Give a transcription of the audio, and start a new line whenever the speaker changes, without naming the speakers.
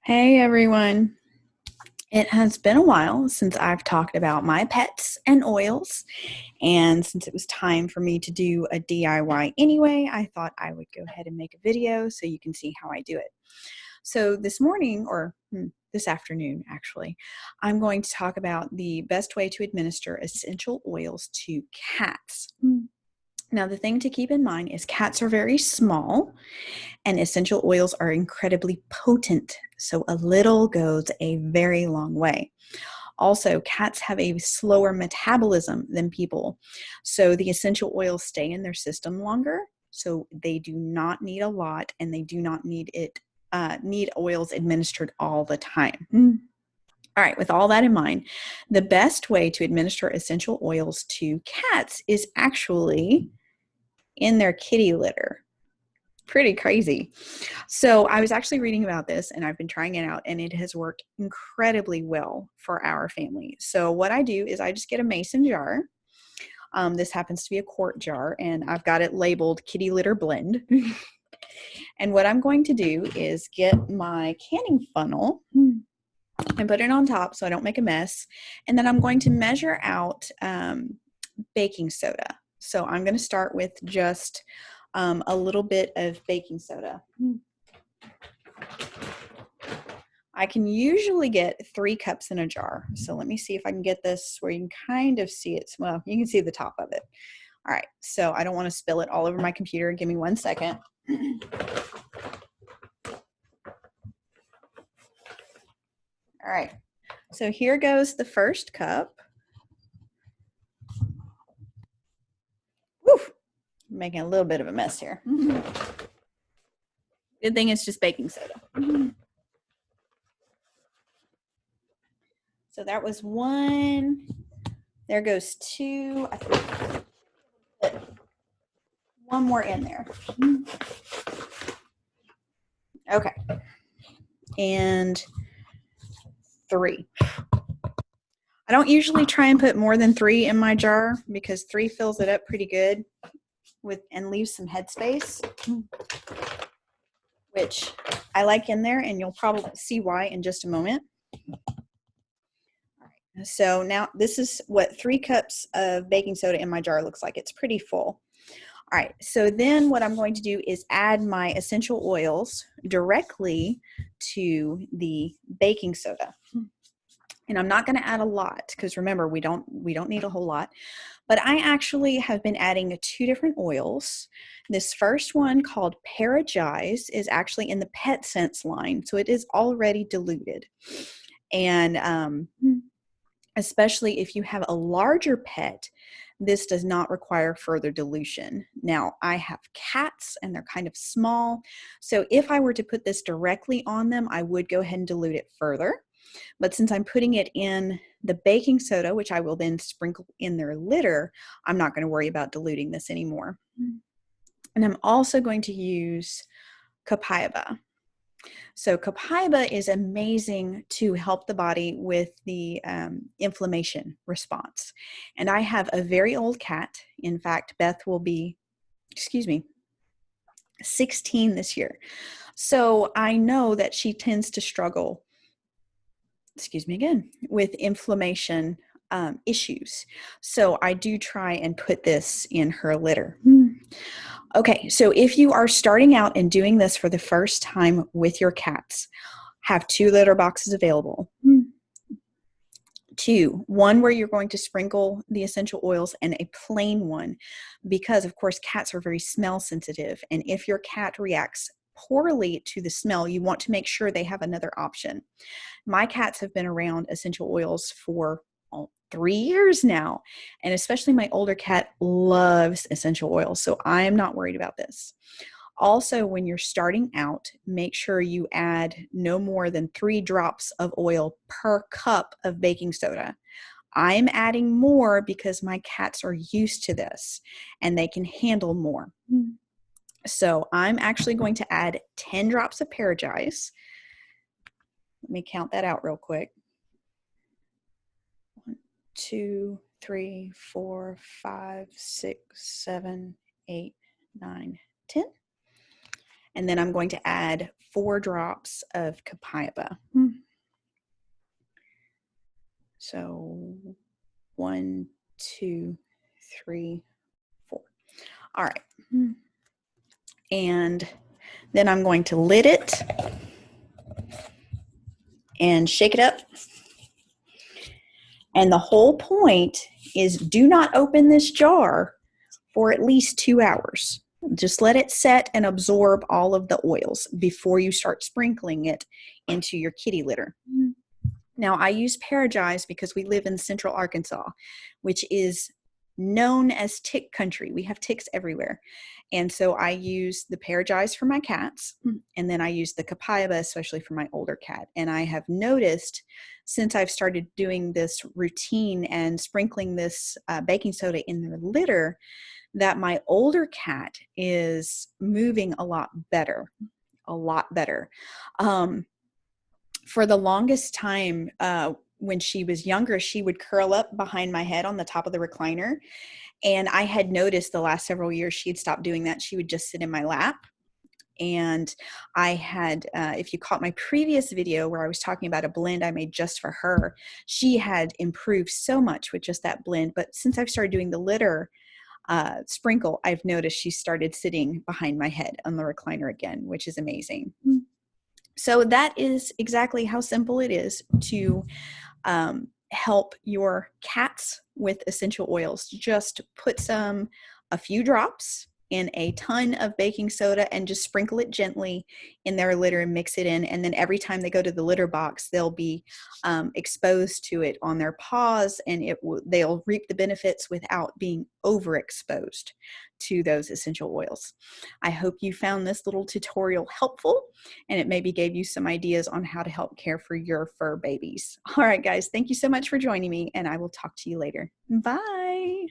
Hey everyone. It has been a while since I've talked about my pets and oils, and since it was time for me to do a DIY anyway, I thought I would go ahead and make a video so you can see how I do it. So this morning, or this afternoon actually, I'm going to talk about the best way to administer essential oils to cats. Now, the thing to keep in mind is cats are very small and essential oils are incredibly potent, so a little goes a very long way. Also, cats have a slower metabolism than people, so the essential oils stay in their system longer, so they do not need a lot and they do not need oils administered all the time. All right, with all that in mind, the best way to administer essential oils to cats is actually in their kitty litter. Pretty crazy. So I was actually reading about this and I've been trying it out and it has worked incredibly well for our family. So what I do is I just get a mason jar. This happens to be a quart jar and I've got it labeled kitty litter blend. And what I'm going to do is get my canning funnel and put it on top so I don't make a mess. And then I'm going to measure out baking soda. So I'm going to start with just a little bit of baking soda. I can usually get 3 cups in a jar. So let me see if I can get this where you can kind of see it. Well, you can see the top of it. All right, so I don't want to spill it all over my computer. Give me 1 second. All right, so here goes the first cup. Woo, I'm making a little bit of a mess here. Good thing it's just baking soda. So that was 1. There goes 2. I think 1 more in there. Okay. And 3. I don't usually try and put more than 3 in my jar because 3 fills it up pretty good and leaves some headspace, which I like in there, and you'll probably see why in just a moment. All right, so now this is what 3 cups of baking soda in my jar looks like. It's pretty full. All right, so then what I'm going to do is add my essential oils directly to the baking soda. And I'm not going to add a lot because remember, we don't need a whole lot. But I actually have been adding 2 different oils. This first one called Paragize is actually in the Pet Sense line, so it is already diluted. And especially if you have a larger pet, this does not require further dilution. Now, I have cats and they're kind of small, so if I were to put this directly on them, I would go ahead and dilute it further. But since I'm putting it in the baking soda, which I will then sprinkle in their litter, I'm not going to worry about diluting this anymore. And I'm also going to use copaiba. So copaiba is amazing to help the body with the inflammation response. And I have a very old cat. In fact, Beth will be, 16 this year. So I know that she tends to struggle with inflammation issues. So I do try and put this in her litter. Okay, so if you are starting out and doing this for the first time with your cats, have 2 litter boxes available. 2, one where you're going to sprinkle the essential oils and a plain one, because of course cats are very smell sensitive, and if your cat reacts poorly to the smell, you want to make sure they have another option. My cats have been around essential oils for 3 years now, and especially my older cat loves essential oils, so I am not worried about this. Also, when you're starting out, make sure you add no more than 3 drops of oil per cup of baking soda. I'm adding more because my cats are used to this and they can handle more. So I'm actually going to add 10 drops of Paragize. Let me count that out real quick. 1, 2, 3, 4, 5, 6, 7, 8, 9, 10. And then I'm going to add 4 drops of copaiba. So 1, 2, 3, 4. All right. And then I'm going to lid it and shake it up. And the whole point is do not open this jar for at least 2 hours. Just let it set and absorb all of the oils before you start sprinkling it into your kitty litter. Now, I use Paragyze because we live in central Arkansas, which is known as tick country. We have ticks everywhere. And so I use the Paragyze for my cats, and then I use the copaiba, especially for my older cat. And I have noticed since I've started doing this routine and sprinkling this baking soda in their litter, that my older cat is moving a lot better, a lot better. For the longest time, when she was younger, she would curl up behind my head on the top of the recliner. And I had noticed the last several years she had stopped doing that. She would just sit in my lap. And I had, if you caught my previous video where I was talking about a blend I made just for her, she had improved so much with just that blend. But since I've started doing the litter sprinkle, I've noticed she started sitting behind my head on the recliner again, which is amazing. So that is exactly how simple it is to help your cats with essential oils. Just put a few drops in a ton of baking soda and just sprinkle it gently in their litter and mix it in. And then every time they go to the litter box, they'll be exposed to it on their paws, and they'll reap the benefits without being overexposed to those essential oils. I hope you found this little tutorial helpful, and it maybe gave you some ideas on how to help care for your fur babies. All right, guys, thank you so much for joining me, and I will talk to you later. Bye.